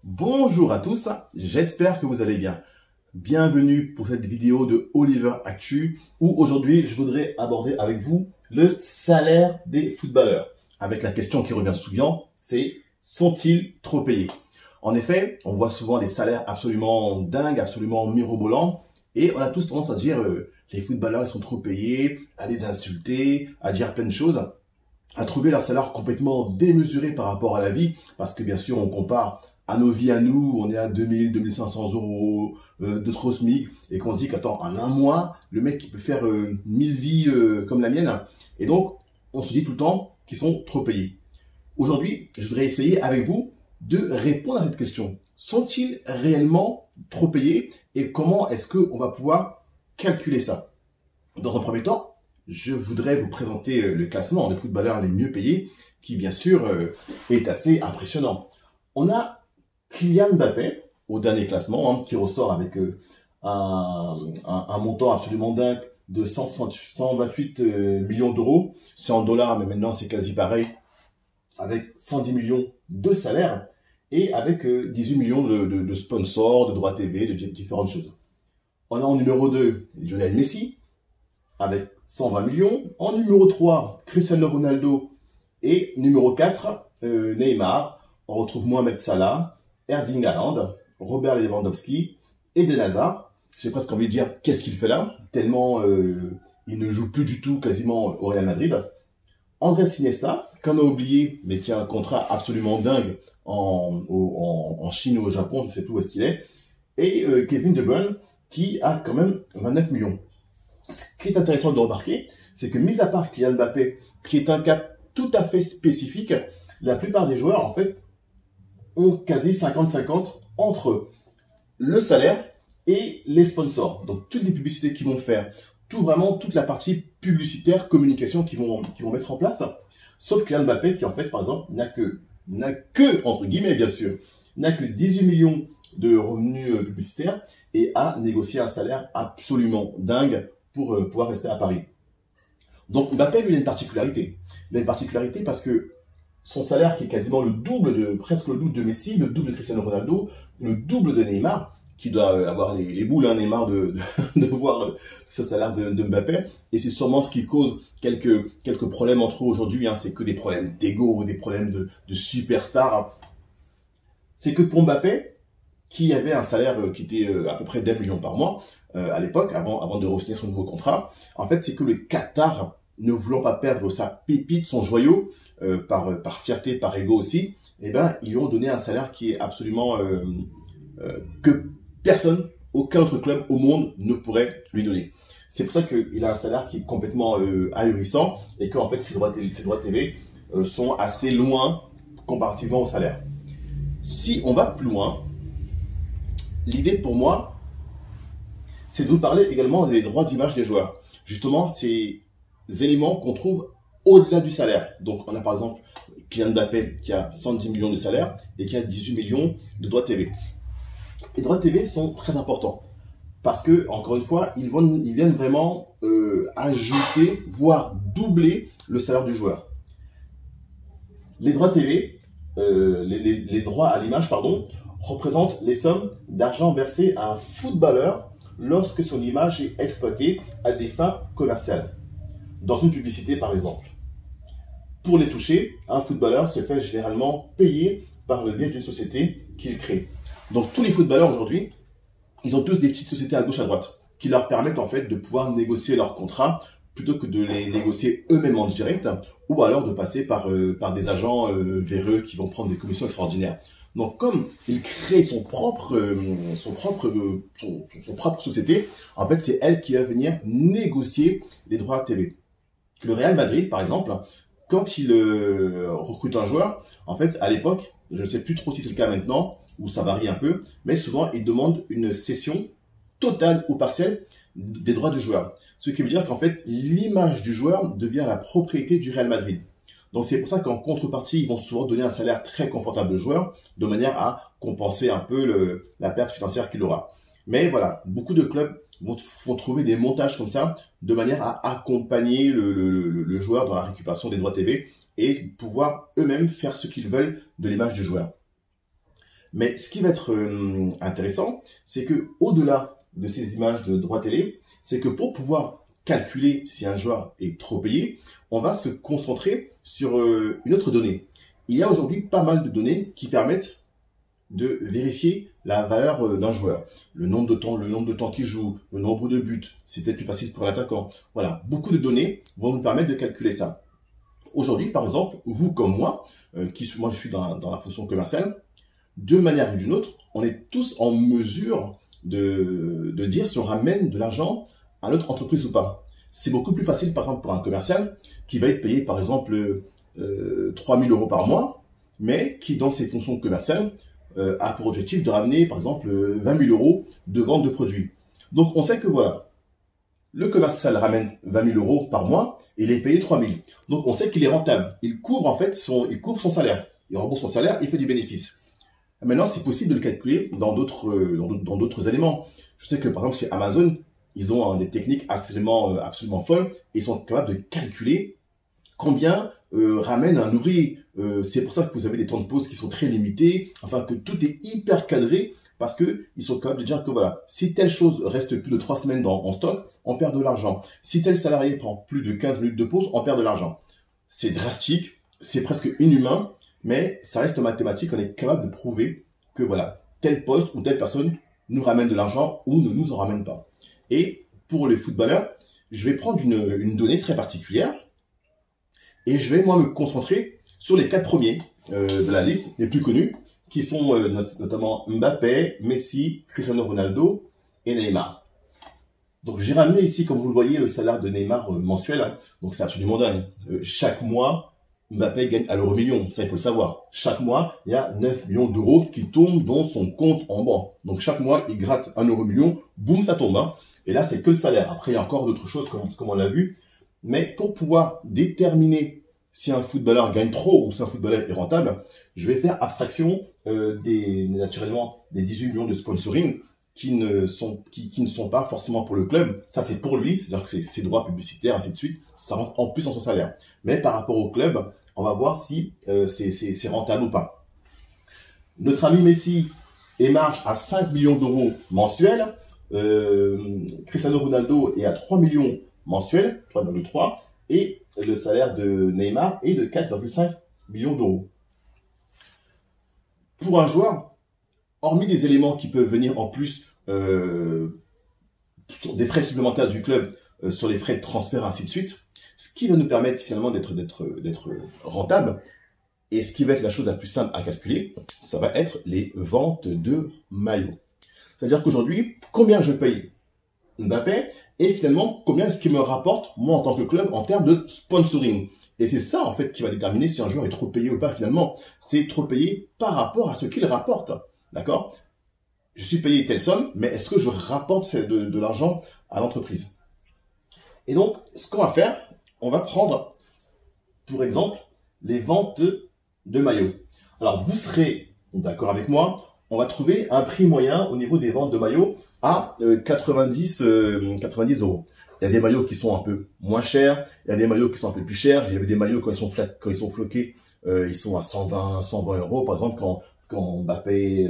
Bonjour à tous, j'espère que vous allez bien. Bienvenue pour cette vidéo de Oliver Actu où aujourd'hui je voudrais aborder avec vous le salaire des footballeurs. Avec la question qui revient souvent, c'est sont-ils trop payés? En effet, on voit souvent des salaires absolument dingues, absolument mirobolants et on a tous tendance à dire les footballeurs ils sont trop payés, à les insulter, à dire plein de choses, à trouver leur salaire complètement démesuré par rapport à la vie parce que bien sûr on compare à nos vies à nous, on est à 2000, 2500 euros de trop SMIC, et qu'on se dit qu'attends, en un mois, le mec qui peut faire 1000 vies comme la mienne, et donc on se dit tout le temps qu'ils sont trop payés. Aujourd'hui, je voudrais essayer avec vous de répondre à cette question. Sont-ils réellement trop payés et comment est-ce qu'on va pouvoir calculer ça? Dans un premier temps, je voudrais vous présenter le classement des footballeurs les mieux payés, qui bien sûr est assez impressionnant. On a Kylian Mbappé, au dernier classement, qui ressort avec un montant absolument dingue de 128 millions d'euros. C'est en dollars, mais maintenant c'est quasi pareil, avec 110 millions de salaire et avec 18 millions de sponsors, de droits TV, de différentes choses. On a en numéro 2 Lionel Messi, avec 120 millions. En numéro 3, Cristiano Ronaldo. Et numéro 4, Neymar. On retrouve Mohamed Salah, Erling Haaland, Robert Lewandowski, Eden Hazard. J'ai presque envie de dire qu'est-ce qu'il fait là, tellement il ne joue plus du tout quasiment au Real Madrid. Andrés Iniesta, qu'on a oublié, mais qui a un contrat absolument dingue en Chine ou au Japon, je ne sais plus où est-ce qu'il est. Et Kevin De Bruyne, qui a quand même 29 millions. Ce qui est intéressant de remarquer, c'est que mis à part Kylian Mbappé, qui est un cas tout à fait spécifique, la plupart des joueurs, en fait, ont quasi 50-50 entre le salaire et les sponsors. Donc, toutes les publicités qu'ils vont faire, toute la partie publicitaire, communication qu'ils vont mettre en place. Sauf Kylian Mbappé, qui en fait, par exemple, n'a que, entre guillemets, bien sûr, n'a que 18 millions de revenus publicitaires et a négocié un salaire absolument dingue pour pouvoir rester à Paris. Donc, Mbappé, lui, il a une particularité. Il a une particularité parce que son salaire qui est quasiment presque le double de Messi, le double de Cristiano Ronaldo, le double de Neymar, qui doit avoir les boules, hein, Neymar, de voir ce salaire de Mbappé. Et c'est sûrement ce qui cause quelques problèmes entre eux aujourd'hui. Hein. C'est que des problèmes d'ego, des problèmes de superstar. C'est que pour Mbappé, qui avait un salaire qui était à peu près d'1 million par mois à l'époque, avant de re-signer son nouveau contrat, en fait, c'est que le Qatar, ne voulant pas perdre sa pépite, son joyau, par fierté, par ego aussi, eh ben, ils lui ont donné un salaire qui est absolument que personne, aucun autre club au monde ne pourrait lui donner. C'est pour ça qu'il a un salaire qui est complètement ahurissant et qu'en fait ses droits TV sont assez loin comparativement au salaire. Si on va plus loin, l'idée pour moi, c'est de vous parler également des droits d'image des joueurs. Justement, ces éléments qu'on trouve au-delà du salaire. Donc, on a par exemple Kylian Mbappé qui a 110 millions de salaire et qui a 18 millions de droits TV. Les droits TV sont très importants parce que, encore une fois, ils viennent vraiment ajouter, voire doubler le salaire du joueur. Les droits TV, les droits à l'image, pardon, représentent les sommes d'argent versées à un footballeur lorsque son image est exploitée à des fins commerciales. Dans une publicité, par exemple. Pour les toucher, un footballeur se fait généralement payer par le biais d'une société qu'il crée. Donc, tous les footballeurs aujourd'hui, ils ont tous des petites sociétés à gauche, à droite, qui leur permettent en fait de pouvoir négocier leurs contrats plutôt que de les négocier eux-mêmes en direct, ou alors de passer par des agents véreux qui vont prendre des commissions extraordinaires. Donc, comme il crée son propre société, en fait, c'est elle qui va venir négocier les droits TV. Le Real Madrid, par exemple, quand il recrute un joueur, en fait, à l'époque, je ne sais plus trop si c'est le cas maintenant, ou ça varie un peu, mais souvent, il demande une cession totale ou partielle des droits du joueur. Ce qui veut dire qu'en fait, l'image du joueur devient la propriété du Real Madrid. Donc, c'est pour ça qu'en contrepartie, ils vont souvent donner un salaire très confortable au joueur, de manière à compenser un peu la perte financière qu'il aura. Mais voilà, beaucoup de clubs vont trouver des montages comme ça, de manière à accompagner le joueur dans la récupération des droits TV et pouvoir eux-mêmes faire ce qu'ils veulent de l'image du joueur. Mais ce qui va être intéressant, c'est que au-delà de ces images de droit télé, c'est que pour pouvoir calculer si un joueur est trop payé, on va se concentrer sur une autre donnée. Il y a aujourd'hui pas mal de données qui permettent de vérifier la valeur d'un joueur. Le nombre de temps qu'il joue, le nombre de buts, c'est peut-être plus facile pour l'attaquant. Voilà, beaucoup de données vont nous permettre de calculer ça. Aujourd'hui, par exemple, vous comme moi, moi je suis dans la fonction commerciale, d'une manière ou d'une autre, on est tous en mesure de dire si on ramène de l'argent à notre entreprise ou pas. C'est beaucoup plus facile, par exemple, pour un commercial qui va être payé, par exemple, 3 000 € par mois, mais qui, dans ses fonctions commerciales, a pour objectif de ramener, par exemple, 20 000 € de vente de produits. Donc, on sait que voilà, le commercial ramène 20 000 € par mois et il est payé 3 000. Donc, on sait qu'il est rentable. Il couvre en fait son salaire. Il rembourse son salaire, il fait du bénéfice. Maintenant, c'est possible de le calculer dans d'autres éléments. Je sais que, par exemple, chez Amazon, ils ont des techniques absolument folles et ils sont capables de calculer combien ramène un ouvrier. C'est pour ça que vous avez des temps de pause qui sont très limités, enfin que tout est hyper cadré, parce que ils sont capables de dire que voilà, si telle chose reste plus de 3 semaines en stock, on perd de l'argent. Si tel salarié prend plus de 15 minutes de pause, on perd de l'argent. C'est drastique, c'est presque inhumain, mais ça reste mathématique, on est capable de prouver que voilà, tel poste ou telle personne nous ramène de l'argent ou ne nous en ramène pas. Et pour les footballeurs, je vais prendre une donnée très particulière et je vais moi me concentrer sur les 4 premiers de la liste, les plus connus, qui sont notamment Mbappé, Messi, Cristiano Ronaldo et Neymar. Donc j'ai ramené ici, comme vous le voyez, le salaire de Neymar mensuel. Hein. Donc c'est absolument dingue. Chaque mois, Mbappé gagne à l'euro million. Ça, il faut le savoir. Chaque mois, il y a 9 millions d'euros qui tombent dans son compte en banque. Donc chaque mois, il gratte 1 euro million. Boum, ça tombe. Hein. Et là, c'est que le salaire. Après, il y a encore d'autres choses, comme on l'a vu. Mais pour pouvoir déterminer si un footballeur gagne trop ou si un footballeur est rentable, je vais faire abstraction naturellement des 18 millions de sponsoring qui ne sont pas forcément pour le club. Ça, c'est pour lui, c'est-à-dire que c'est ses droits publicitaires, ainsi de suite. Ça rentre en plus dans son salaire. Mais par rapport au club, on va voir si c'est rentable ou pas. Notre ami Messi émarge à 5 millions d'euros mensuels. Cristiano Ronaldo est à 3 millions mensuels, 3,3, et le salaire de Neymar est de 4,5 millions d'euros. Pour un joueur, hormis des éléments qui peuvent venir en plus sur des frais supplémentaires du club, sur les frais de transfert, ainsi de suite, ce qui va nous permettre finalement d'être rentable, et ce qui va être la chose la plus simple à calculer, ça va être les ventes de maillots. C'est-à-dire qu'aujourd'hui, combien je paye Mbappé et finalement combien est-ce qu'il me rapporte moi en tant que club en termes de sponsoring. Et c'est ça en fait qui va déterminer si un joueur est trop payé ou pas finalement. C'est trop payé par rapport à ce qu'il rapporte. D'accord? Je suis payé telle somme, mais est-ce que je rapporte de l'argent à l'entreprise? Et donc, ce qu'on va faire, on va prendre, pour exemple, les ventes de maillots. Alors, vous serez d'accord avec moi, on va trouver un prix moyen au niveau des ventes de maillots à 90 €. Il y a des maillots qui sont un peu moins chers, il y a des maillots qui sont un peu plus chers. J'avais des maillots quand ils sont floqués, ils sont à 120 €. Par exemple, quand Mbappé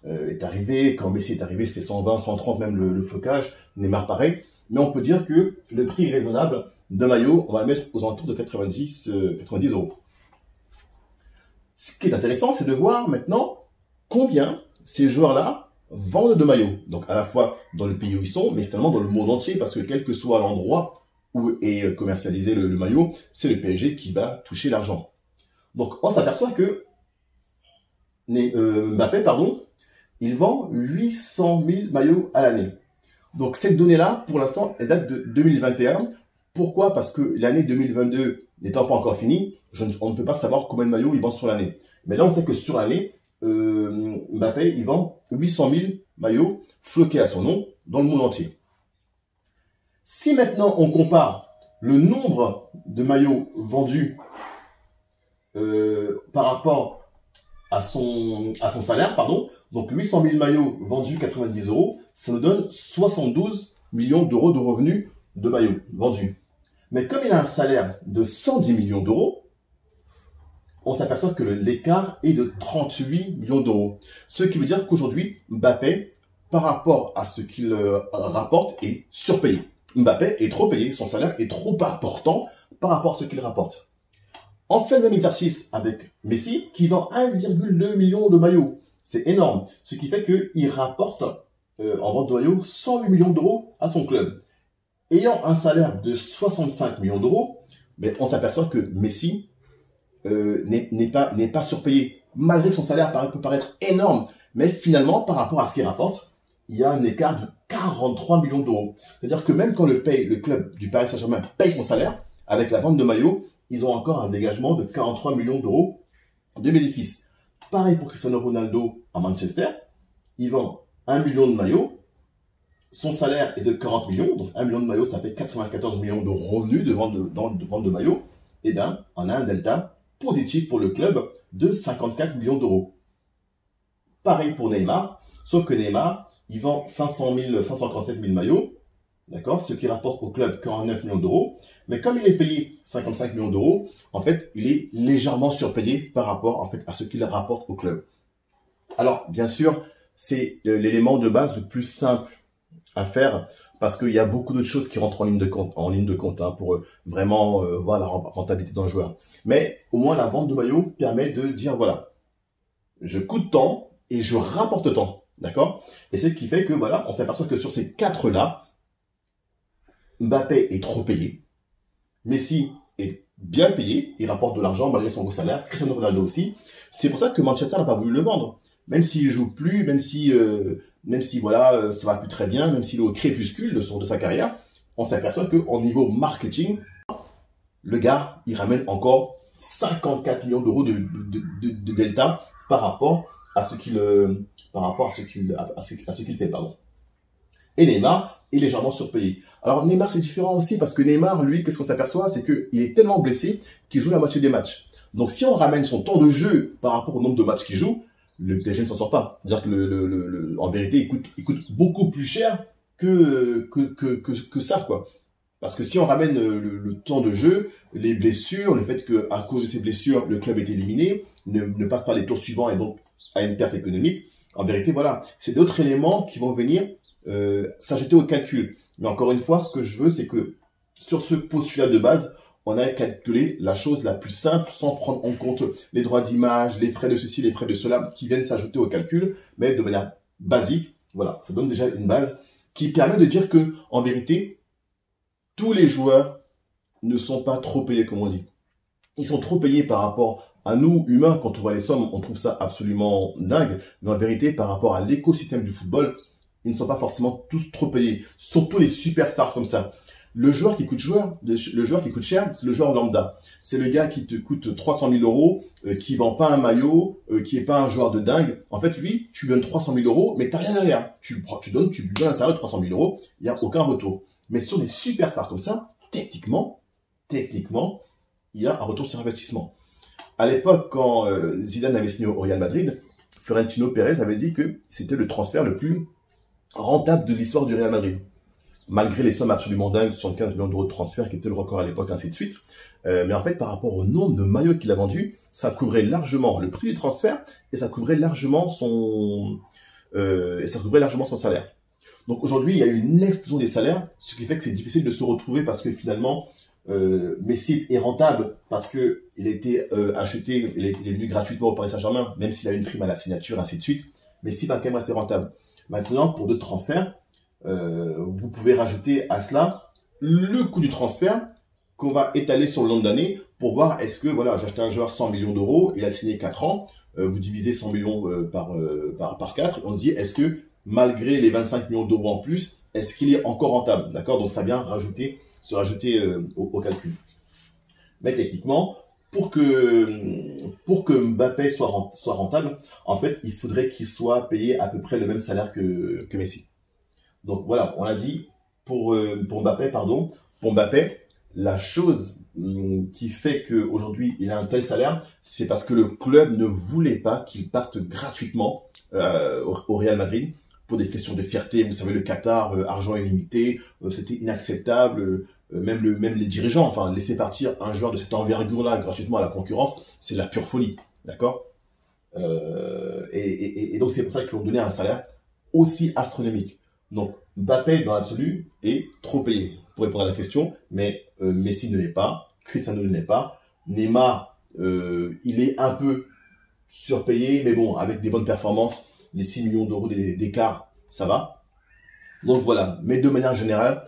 est arrivé, quand Messi est arrivé, c'était 120, 130 même le flocage. Neymar pareil. Mais on peut dire que le prix raisonnable d'un maillot, on va le mettre aux alentours de 90 €. Ce qui est intéressant, c'est de voir maintenant combien ces joueurs-là vendent de maillots. Donc à la fois dans le pays où ils sont, mais finalement dans le monde entier, parce que quel que soit l'endroit où est commercialisé le maillot, c'est le PSG qui va toucher l'argent. Donc on s'aperçoit que Mbappé, il vend 800 000 maillots à l'année. Donc cette donnée-là, pour l'instant, elle date de 2021. Pourquoi? Parce que l'année 2022 n'étant pas encore finie, on ne peut pas savoir combien de maillots il vend sur l'année. Mais là, on sait que sur l'année, Mbappé, il vend 800 000 maillots floqués à son nom dans le monde entier. Si maintenant on compare le nombre de maillots vendus par rapport à son salaire, donc 800 000 maillots vendus 90 €, ça nous donne 72 millions d'euros de revenus de maillots vendus. Mais comme il a un salaire de 110 millions d'euros, on s'aperçoit que l'écart est de 38 millions d'euros. Ce qui veut dire qu'aujourd'hui, Mbappé, par rapport à ce qu'il rapporte, est surpayé. Mbappé est trop payé, son salaire est trop important par rapport à ce qu'il rapporte. On fait le même exercice avec Messi, qui vend 1,2 million de maillots. C'est énorme. Ce qui fait qu'il rapporte en vente de maillots 108 millions d'euros à son club. Ayant un salaire de 65 millions d'euros, mais on s'aperçoit que Messi n'est pas surpayé. Malgré que son salaire peut paraître énorme, mais finalement, par rapport à ce qu'il rapporte, il y a un écart de 43 millions d'euros. C'est-à-dire que même quand le club du Paris Saint-Germain paye son salaire, avec la vente de maillots, ils ont encore un dégagement de 43 millions d'euros de bénéfices. Pareil pour Cristiano Ronaldo à Manchester, il vend 1 million de maillots, son salaire est de 40 millions, donc 1 million de maillots, ça fait 94 millions de revenus de vente de maillots, et bien, on a un delta positif pour le club de 54 millions d'euros. Pareil pour Neymar, sauf que Neymar, il vend 547 000 maillots, d'accord, ce qui rapporte au club 49 millions d'euros, mais comme il est payé 55 millions d'euros, en fait, il est légèrement surpayé par rapport en fait, à ce qu'il rapporte au club. Alors, bien sûr, c'est l'élément de base le plus simple à faire parce qu'il y a beaucoup d'autres choses qui rentrent en ligne de compte hein, pour vraiment voir la rentabilité d'un joueur. Mais au moins, la vente de maillot permet de dire, voilà, je coûte tant et je rapporte tant, d'accord? Et c'est ce qui fait que, voilà, on s'aperçoit que sur ces quatre-là, Mbappé est trop payé, Messi est bien payé, il rapporte de l'argent malgré son gros salaire, Cristiano Ronaldo aussi. C'est pour ça que Manchester n'a pas voulu le vendre. Même s'il joue plus, même si voilà, ça va plus très bien, même s'il est au crépuscule de sa carrière, on s'aperçoit qu'au niveau marketing, le gars, il ramène encore 54 millions d'euros de delta par rapport à ce qu'il fait, pardon. Et Neymar est légèrement surpayé. Alors Neymar, c'est différent aussi parce que Neymar, lui, qu'est-ce qu'on s'aperçoit, c'est qu'il est tellement blessé qu'il joue la moitié des matchs. Donc si on ramène son temps de jeu par rapport au nombre de matchs qu'il joue, le PSG ne s'en sort pas. C'est-à-dire que en vérité, il coûte beaucoup plus cher que ça, quoi. Parce que si on ramène le temps de jeu, les blessures, le fait qu'à cause de ces blessures, le club est éliminé, ne passe pas les tours suivants et donc a une perte économique, en vérité, voilà. C'est d'autres éléments qui vont venir s'ajouter au calcul. Mais encore une fois, ce que je veux, c'est que sur ce postulat de base, on a calculé la chose la plus simple sans prendre en compte les droits d'image, les frais de ceci, les frais de cela qui viennent s'ajouter au calcul, mais de manière basique. Voilà, ça donne déjà une base qui permet de dire que, en vérité, tous les joueurs ne sont pas trop payés, comme on dit. Ils sont trop payés par rapport à nous, humains. Quand on voit les sommes, on trouve ça absolument dingue. Mais en vérité, par rapport à l'écosystème du football, ils ne sont pas forcément tous trop payés. Surtout les superstars comme ça. Le joueur qui coûte cher, c'est le joueur lambda. C'est le gars qui te coûte 300 000 euros, qui vend pas un maillot, qui est pas un joueur de dingue. En fait, lui, tu lui donnes 300 000 euros, mais t'as rien derrière. Tu lui donnes un salaire de 300 000 euros, il n'y a aucun retour. Mais sur des superstars comme ça, techniquement, il y a un retour sur investissement. À l'époque, quand Zidane avait signé au Real Madrid, Florentino Pérez avait dit que c'était le transfert le plus rentable de l'histoire du Real Madrid. Malgré les sommes absolument dingues, 75 millions d'euros de transfert qui était le record à l'époque, ainsi de suite. Mais en fait, par rapport au nombre de maillots qu'il a vendus, ça couvrait largement le prix du transfert et ça couvrait largement son salaire. Donc aujourd'hui, il y a une explosion des salaires, ce qui fait que c'est difficile de se retrouver parce que finalement, Messi est rentable parce que il a été acheté, il est venu gratuitement au Paris Saint-Germain, même s'il a une prime à la signature, ainsi de suite. Messi va quand même rester rentable. Maintenant, pour d'autres transferts, vous pouvez rajouter à cela le coût du transfert qu'on va étaler sur le long d'année pour voir est-ce que, voilà, j'ai acheté un joueur 100 millions d'euros, il a signé 4 ans, vous divisez 100 millions par 4, et on se dit est-ce que malgré les 25 millions d'euros en plus, est-ce qu'il est encore rentable, d'accord? Donc ça vient se rajouter au calcul. Mais techniquement, pour que Mbappé soit rentable, en fait, il faudrait qu'il soit payé à peu près le même salaire que Messi. Donc voilà, on l'a dit, pour Mbappé, la chose qui fait qu'aujourd'hui il a un tel salaire, c'est parce que le club ne voulait pas qu'il parte gratuitement au Real Madrid pour des questions de fierté. Vous savez, le Qatar, argent illimité, c'était inacceptable. Même les dirigeants, enfin, laisser partir un joueur de cette envergure-là gratuitement à la concurrence, c'est de la pure folie, d'accord? Et donc, c'est pour ça qu'ils ont donné un salaire aussi astronomique. Donc, Mbappé, dans l'absolu, est trop payé, pour répondre à la question, mais Messi ne l'est pas, Cristiano ne l'est pas, Neymar, il est un peu surpayé, mais bon, avec des bonnes performances, les 6 millions d'euros d'écart, ça va. Donc voilà, mais de manière générale,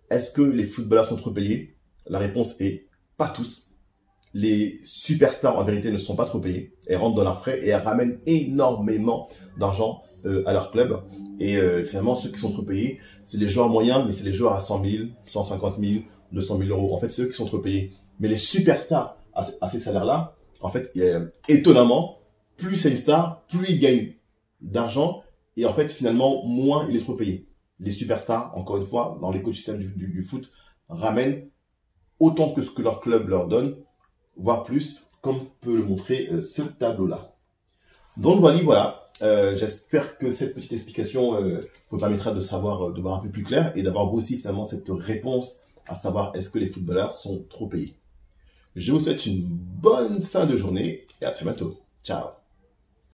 est-ce que les footballeurs sont trop payés? La réponse est pas tous. Les superstars, en vérité, ne sont pas trop payés. Elles rentrent dans leurs frais et elles ramènent énormément d'argent à leur club. Et finalement, ceux qui sont trop payés, c'est les joueurs moyens, mais c'est les joueurs à 100 000, 150 000, 200 000 euros. En fait, c'est eux qui sont trop payés. Mais les superstars à ces salaires-là, en fait, étonnamment, plus c'est une star, plus il gagne d'argent. Et en fait, finalement, moins il est trop payé. Les superstars, encore une fois, dans l'écosystème du foot, ramènent autant que ce que leur club leur donne, voire plus, comme peut le montrer ce tableau-là. Donc voilà. J'espère que cette petite explication vous permettra de savoir, de voir un peu plus clair et d'avoir vous aussi finalement cette réponse à savoir est-ce que les footballeurs sont trop payés. Je vous souhaite une bonne fin de journée et à très bientôt. Ciao.